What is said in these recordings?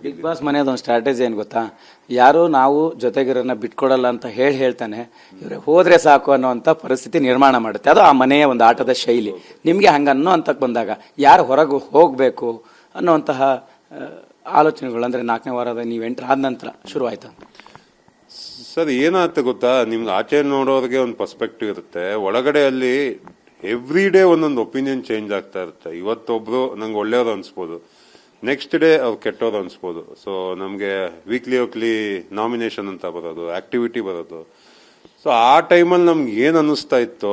Big boss ಮನೆಯದೊಂದು strategy ಏನು ಗೊತ್ತಾ, ಯಾರು ನಾವು ಜೊತೆಗಿರೋನ್ನ ಬಿಟ್ಕೊಡಲ್ಲ ಅಂತ ಹೇಳ್ತಾನೆ ಇವ್ರೆ ಹೋದ್ರೆ ಸಾಕು ಅನ್ನೋಂಥ ಪರಿಸ್ಥಿತಿ ನಿರ್ಮಾಣ ಮಾಡುತ್ತೆ. ಅದು ಆ ಮನೆಯ ಒಂದು ಆಟದ ಶೈಲಿ. ನಿಮಗೆ ಹಂಗೆ ಅನ್ನೋ ಅಂತಕ್ಕೆ ಬಂದಾಗ ಯಾರು ಹೊರಗೆ ಹೋಗಬೇಕು ಅನ್ನೋಂತಹ ಆಲೋಚನೆಗಳು ಅಂದರೆ 4ನೇ ವಾರದ ನೀವು ಎಂಟ್ರ್ ಆದ ನಂತರ ಶುರುವಾಯ್ತು. ಸರ್ ಏನಾಗುತ್ತೆ ಗೊತ್ತಾ, ನಿಮ್ಗೆ ಆಚೆ ನೋಡೋರಿಗೆ ಒಂದು ಪರ್ಸ್ಪೆಕ್ಟಿವ್ ಇರುತ್ತೆ, ಒಳಗಡೆ ಅಲ್ಲಿ ಎವ್ರಿ ಡೇ ಒಂದೊಂದು ಒಪಿನಿಯನ್ ಚೇಂಜ್ ಆಗ್ತಾ ಇರುತ್ತೆ. ಇವತ್ತೊಬ್ರು ನಂಗೆ ಒಳ್ಳೆಯವ್ರು ಅನ್ಸ್ಬೋದು, ನೆಕ್ಸ್ಟ್ ಡೇ ಅವ್ರು ಕೆಟ್ಟವ್ರು ಅನ್ಸ್ಬೋದು. ಸೊ ನಮಗೆ ವೀಕ್ಲಿ ನಾಮಿನೇಷನ್ ಅಂತ ಬರೋದು, ಆಕ್ಟಿವಿಟಿ ಬರೋದು. ಸೊ ಆ ಟೈಮಲ್ಲಿ ನಮ್ಗೆ ಏನು ಅನ್ನಿಸ್ತಾ ಇತ್ತೋ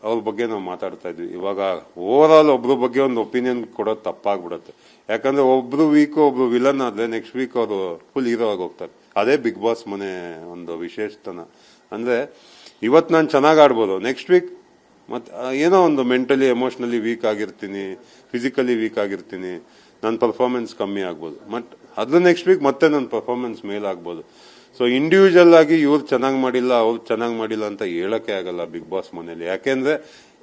ಅವ್ರ ಬಗ್ಗೆ ನಾವು ಮಾತಾಡ್ತಾ ಇದ್ವಿ. ಇವಾಗ ಓವರ್ ಆಲ್ ಒಬ್ರ ಬಗ್ಗೆ ಒಂದು ಒಪಿನಿಯನ್ ಕೊಡೋದು ತಪ್ಪಾಗ್ಬಿಡುತ್ತೆ. ಯಾಕಂದ್ರೆ ಒಬ್ರು ವೀಕ್ ಒಬ್ರು ವಿಲನ್ ಆದ್ರೆ ನೆಕ್ಸ್ಟ್ ವೀಕ್ ಅವರು ಫುಲ್ ಹೀರೋ ಆಗಿ ಹೋಗ್ತಾರೆ. ಅದೇ ಬಿಗ್ ಬಾಸ್ ಮನೆ ಒಂದು ವಿಶೇಷತನ. ಅಂದ್ರೆ ಇವತ್ತು ನಾನು ಚೆನ್ನಾಗಿ ಆಡ್ಬೋದು, ನೆಕ್ಸ್ಟ್ ವೀಕ್ ಮತ್ತೆ ಏನೋ ಒಂದು ಮೆಂಟಲಿ ಎಮೋಷನಲಿ ವೀಕ್ ಆಗಿರ್ತೀನಿ, ಫಿಸಿಕಲಿ ವೀಕ್ ಆಗಿರ್ತೀನಿ, ನನ್ನ ಪರ್ಫಾರ್ಮೆನ್ಸ್ ಕಮ್ಮಿ ಆಗ್ಬೋದು. ಬಟ್ ಅದು ನೆಕ್ಸ್ಟ್ ವೀಕ್ ಮತ್ತೆ ನನ್ನ ಪರ್ಫಾರ್ಮೆನ್ಸ್ ಮೇಲಾಗ್ಬೋದು. ಸೊ ಇಂಡಿವಿಜುವಲ್ ಆಗಿ ಇವ್ರು ಚೆನ್ನಾಗಿ ಮಾಡಿಲ್ಲ ಅವ್ರು ಚೆನ್ನಾಗಿ ಮಾಡಿಲ್ಲ ಅಂತ ಹೇಳಕ್ಕೆ ಆಗಲ್ಲ ಬಿಗ್ ಬಾಸ್ ಮನೇಲಿ. ಯಾಕೆಂದ್ರೆ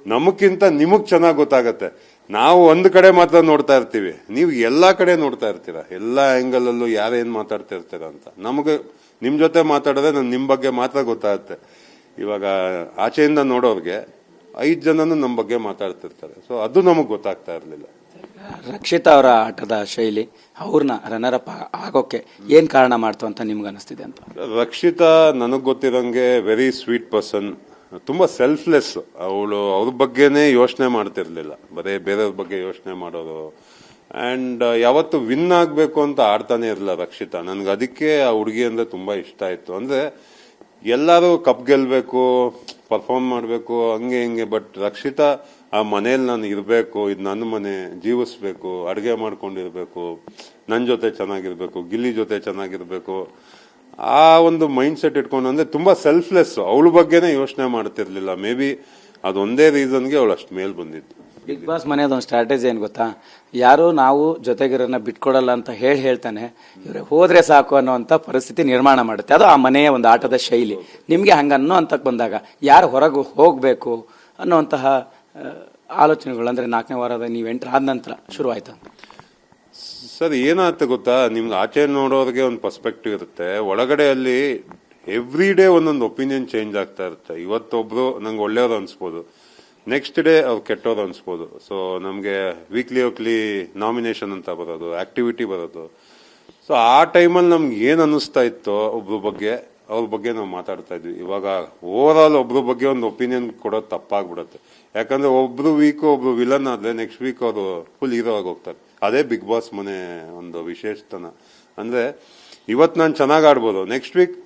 ನಮಕ್ಕಿಂತ ನಿಮಗ್ ಚೆನ್ನಾಗಿ ಗೊತ್ತಾಗತ್ತೆ. ನಾವು ಒಂದ್ ಕಡೆ ಮಾತ್ರ ನೋಡ್ತಾ ಇರ್ತೀವಿ, ನೀವು ಎಲ್ಲಾ ಕಡೆ ನೋಡ್ತಾ ಇರ್ತೀರಾ, ಎಲ್ಲಾ ಆಂಗಲ್ ಅಲ್ಲೂ ಯಾರೇನ್ ಮಾತಾಡ್ತಾ ಇರ್ತೀರ ಅಂತ. ನಮಗೆ ನಿಮ್ ಜೊತೆ ಮಾತಾಡಿದ್ರೆ ನಿಮ್ ಬಗ್ಗೆ ಮಾತ್ರ ಗೊತ್ತಾಗುತ್ತೆ. ಇವಾಗ ಆಚೆಯಿಂದ ನೋಡೋರ್ಗೆ 5 ಜನನು ನಮ್ಮ ಬಗ್ಗೆ ಮಾತಾಡ್ತಿರ್ತಾರೆ. ಸೊ ಅದು ನಮಗ್ ಗೊತ್ತಾಗ್ತಾ ಇರ್ಲಿಲ್ಲ. ರಕ್ಷಿತಾ ಅವರ ಆಟದ ಶೈಲಿ ಅವ್ರನ್ನ ರನ್ನರ್ ಅಪ್ ಆಗೋಕೆ ಏನ್ ಕಾರಣ ಮಾಡ್ತು ಅಂತ ನಿಮ್ಗೆ ಅನಿಸ್ತಿದೆ ಅಂತ? ರಕ್ಷಿತಾ ನನಗ್ ಗೊತ್ತಿರಂಗೆ ವೆರಿ ಸ್ವೀಟ್ ಪರ್ಸನ್, ತುಂಬಾ ಸೆಲ್ಫ್ಲೆಸ್. ಅವಳು ಅವ್ರ ಬಗ್ಗೆನೇ ಯೋಚನೆ ಮಾಡ್ತಿರ್ಲಿಲ್ಲ, ಬರೇ ಬೇರೆಯವ್ರ ಬಗ್ಗೆ ಯೋಚನೆ ಮಾಡೋದು. ಅಂಡ್ ಯಾವತ್ತು ವಿನ್ ಆಗ್ಬೇಕು ಅಂತ ಆಡ್ತಾನೆ ಇರಲಿಲ್ಲ ರಕ್ಷಿತಾ. ನನ್ಗೆ ಅದಕ್ಕೆ ಆ ಹುಡುಗಿ ಅಂದ್ರೆ ತುಂಬಾ ಇಷ್ಟ ಆಯ್ತು. ಅಂದ್ರೆ ಎಲ್ಲರೂ ಕಪ್ ಗೆಲ್ಬೇಕು, ಪರ್ಫಾರ್ಮ್ ಮಾಡ್ಬೇಕು, ಹಂಗೆ ಹಿಂಗೆ. ಬಟ್ ರಕ್ಷಿತಾ ಆ ಮನೇಲಿ ನಾನು ಇರ್ಬೇಕು, ಇದು ನನ್ನ ಮನೆ, ಜೀವಿಸ್ಬೇಕು, ಅಡುಗೆ ಮಾಡ್ಕೊಂಡಿರ್ಬೇಕು, ನನ್ನ ಜೊತೆ ಚೆನ್ನಾಗಿರ್ಬೇಕು, ಗಿಲ್ಲಿ ಜೊತೆ ಚೆನ್ನಾಗಿರ್ಬೇಕು, ಆ ಒಂದು ಮೈಂಡ್ ಸೆಟ್ ಇಟ್ಕೊಂಡು. ಅಂದ್ರೆ ತುಂಬಾ ಸೆಲ್ಫ್ಲೆಸ್, ಅವಳ ಬಗ್ಗೆನೇ ಯೋಚನೆ ಮಾಡ್ತಿರ್ಲಿಲ್ಲ. ಮೇ ಬಿ ಅದೊಂದೇ ರೀಸನ್ಗೆ ಅವಳು ಅಷ್ಟು ಮೇಲ್ ಬಂದಿದ್ದು. ಬಿಗ್ ಬಾಸ್ ಮನೆಯದೊಂದು ಸ್ಟ್ರಾಟಜಿ ಏನು ಗೊತ್ತಾ, ಯಾರು ನಾವು ಜೊತೆಗಿರೋನ್ನ ಬಿಟ್ಕೊಡಲ್ಲ ಅಂತ ಹೇಳ್ತಾನೆ ಇವ್ರೆ ಹೋದ್ರೆ ಸಾಕು ಅನ್ನೋಂಥ ಪರಿಸ್ಥಿತಿ ನಿರ್ಮಾಣ ಮಾಡುತ್ತೆ. ಅದು ಆ ಮನೆಯ ಒಂದು ಆಟದ ಶೈಲಿ. ನಿಮಗೆ ಹಂಗೆ ಅನ್ನೋ ಅಂತಕ್ಕೆ ಬಂದಾಗ ಯಾರು ಹೊರಗೆ ಹೋಗಬೇಕು ಅನ್ನೋಂತಹ ಆಲೋಚನೆಗಳು ಅಂದರೆ 4ನೇ ವಾರದ ನೀವು ಎಂಟ್ರ್ ಆದ ನಂತರ ಶುರುವಾಯ್ತು. ಸರ್ ಏನಾಗುತ್ತೆ ಗೊತ್ತಾ, ನಿಮ್ಗೆ ಆಚೆ ನೋಡೋರಿಗೆ ಒಂದು ಪರ್ಸ್ಪೆಕ್ಟಿವ್ ಇರುತ್ತೆ, ಒಳಗಡೆ ಅಲ್ಲಿ ಎವ್ರಿ ಡೇ ಒಂದೊಂದು ಒಪಿನಿಯನ್ ಚೇಂಜ್ ಆಗ್ತಾ ಇರುತ್ತೆ. ಇವತ್ತೊಬ್ರು ನಂಗೆ ಒಳ್ಳೆಯವ್ರು ಅನ್ಸ್ಬೋದು, ನೆಕ್ಸ್ಟ್ ಡೇ ಅವ್ರು ಕೆಟ್ಟವ್ರು ಅನ್ಸ್ಬೋದು. ಸೊ ನಮಗೆ ವೀಕ್ಲಿ ನಾಮಿನೇಷನ್ ಅಂತ ಬರೋದು, ಆಕ್ಟಿವಿಟಿ ಬರೋದು. ಸೊ ಆ ಟೈಮಲ್ಲಿ ನಮ್ಗೆ ಏನು ಅನ್ನಿಸ್ತಾ ಇತ್ತೋ ಅವ್ರ ಬಗ್ಗೆ ನಾವು ಮಾತಾಡ್ತಾ ಇದ್ವಿ. ಇವಾಗ ಓವರ್ ಆಲ್ ಒಬ್ರ ಬಗ್ಗೆ ಒಂದು ಒಪಿನಿಯನ್ ಕೊಡೋದು ತಪ್ಪಾಗ್ಬಿಡುತ್ತೆ. ಯಾಕಂದ್ರೆ ಒಬ್ರು ವೀಕ್ ಒಬ್ರು ವಿಲನ್ ಆದ್ರೆ ನೆಕ್ಸ್ಟ್ ವೀಕ್ ಅವರು ಫುಲ್ ಹೀರೋ ಆಗಿ ಹೋಗ್ತಾರೆ. ಅದೇ ಬಿಗ್ ಬಾಸ್ ಮನೆ ಒಂದು ವಿಶೇಷತನ. ಅಂದ್ರೆ ಇವತ್ತು ನಾನು ಚೆನ್ನಾಗಿ ಆಡ್ಬೋದು, ನೆಕ್ಸ್ಟ್ ವೀಕ್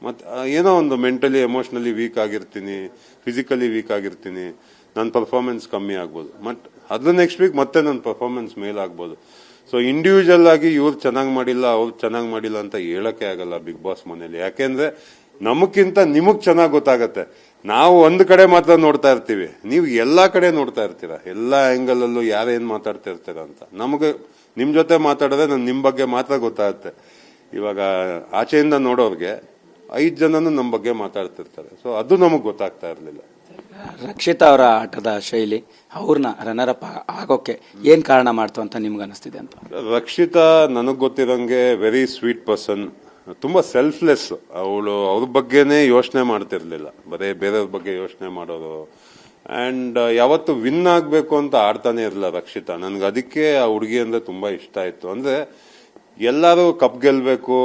ಮತ್ತೆ ಏನೋ ಒಂದು ಮೆಂಟಲಿ ಎಮೋಷನಲಿ ವೀಕ್ ಆಗಿರ್ತೀನಿ, ಫಿಸಿಕಲಿ ವೀಕ್ ಆಗಿರ್ತೀನಿ, ನನ್ನ ಪರ್ಫಾರ್ಮೆನ್ಸ್ ಕಮ್ಮಿ ಆಗ್ಬೋದು. ಬಟ್ ಅದು ನೆಕ್ಸ್ಟ್ ವೀಕ್ ಮತ್ತೆ ನನ್ನ ಪರ್ಫಾರ್ಮೆನ್ಸ್ ಮೇಲಾಗ್ಬೋದು. ಸೊ ಇಂಡಿವಿಜುವಲ್ ಆಗಿ ಇವ್ರು ಚೆನ್ನಾಗಿ ಮಾಡಿಲ್ಲ ಅವ್ರು ಚೆನ್ನಾಗಿ ಮಾಡಿಲ್ಲ ಅಂತ ಹೇಳಕ್ಕೆ ಆಗಲ್ಲ ಬಿಗ್ ಬಾಸ್ ಮನೇಲಿ. ಯಾಕೆಂದ್ರೆ ನಮಕ್ಕಿಂತ ನಿಮಗ್ ಚೆನ್ನಾಗಿ ಗೊತ್ತಾಗತ್ತೆ. ನಾವು ಒಂದ್ ಕಡೆ ಮಾತ್ರ ನೋಡ್ತಾ ಇರ್ತೀವಿ, ನೀವು ಎಲ್ಲಾ ಕಡೆ ನೋಡ್ತಾ ಇರ್ತೀರಾ, ಎಲ್ಲಾ ಆಂಗಲ್ ಅಲ್ಲೂ ಯಾರೇನ್ ಮಾತಾಡ್ತಾ ಇರ್ತೀರ ಅಂತ. ನಮಗೆ ನಿಮ್ ಜೊತೆ ಮಾತಾಡಿದ್ರೆ ನಿಮ್ ಬಗ್ಗೆ ಮಾತ್ರ ಗೊತ್ತಾಗುತ್ತೆ. ಇವಾಗ ಆಚೆಯಿಂದ ನೋಡೋರ್ಗೆ 5 ಜನನು ನಮ್ಮ ಬಗ್ಗೆ ಮಾತಾಡ್ತಿರ್ತಾರೆ. ಸೊ ಅದು ನಮಗ್ ಗೊತ್ತಾಗ್ತಾ ಇರ್ಲಿಲ್ಲ. ರಕ್ಷಿತಾ ಅವರ ಆಟದ ಶೈಲಿ ಅವ್ರನ್ನ ರನ್ನರ್ ಅಪ್ ಆಗೋಕೆ ಏನ್ ಕಾರಣ ಮಾಡ್ತು ಅಂತ ನಿಮ್ಗೆ ಅನಿಸ್ತಿದೆ ಅಂತ? ರಕ್ಷಿತಾ ನನಗ್ ಗೊತ್ತಿರಂಗೆ ವೆರಿ ಸ್ವೀಟ್ ಪರ್ಸನ್, ತುಂಬಾ ಸೆಲ್ಫ್ಲೆಸ್. ಅವಳು ಅವ್ರ ಬಗ್ಗೆನೇ ಯೋಚನೆ ಮಾಡ್ತಿರ್ಲಿಲ್ಲ, ಬರೇ ಬೇರೆಯವ್ರ ಬಗ್ಗೆ ಯೋಚನೆ ಮಾಡೋದು. ಅಂಡ್ ಯಾವತ್ತು ವಿನ್ ಆಗ್ಬೇಕು ಅಂತ ಆಡ್ತಾನೆ ಇರಲಿಲ್ಲ ರಕ್ಷಿತಾ. ನನ್ಗೆ ಅದಕ್ಕೆ ಆ ಹುಡುಗಿ ಅಂದ್ರೆ ತುಂಬಾ ಇಷ್ಟ ಆಯ್ತು. ಅಂದ್ರೆ ಎಲ್ಲರೂ ಕಪ್ ಗೆಲ್ಬೇಕು,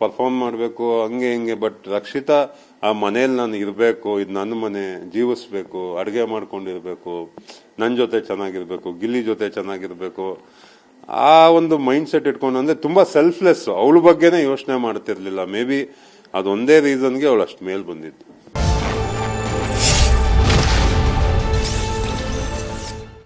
ಪರ್ಫಾರ್ಮ್ ಮಾಡ್ಬೇಕು, ಹಂಗೆ ಹಿಂಗೆ. ಬಟ್ ರಕ್ಷಿತಾ ಆ ಮನೇಲಿ ನಾನು ಇರ್ಬೇಕು, ಇದು ನನ್ನ ಮನೆ, ಜೀವಿಸ್ಬೇಕು, ಅಡುಗೆ ಮಾಡ್ಕೊಂಡಿರ್ಬೇಕು, ನನ್ನ ಜೊತೆ ಚೆನ್ನಾಗಿರ್ಬೇಕು, ಗಿಲ್ಲಿ ಜೊತೆ ಚೆನ್ನಾಗಿರ್ಬೇಕು, ಆ ಒಂದು ಮೈಂಡ್ ಸೆಟ್ ಇಟ್ಕೊಂಡು. ಅಂದ್ರೆ ತುಂಬಾ ಸೆಲ್ಫ್ಲೆಸ್, ಅವಳ ಬಗ್ಗೆನೇ ಯೋಚನೆ ಮಾಡ್ತಿರ್ಲಿಲ್ಲ. ಮೇ ಬಿ ಅದೊಂದೇ ರೀಸನ್ಗೆ ಅವಳು ಅಷ್ಟು ಮೇಲ್ ಬಂದಿದ್ದು.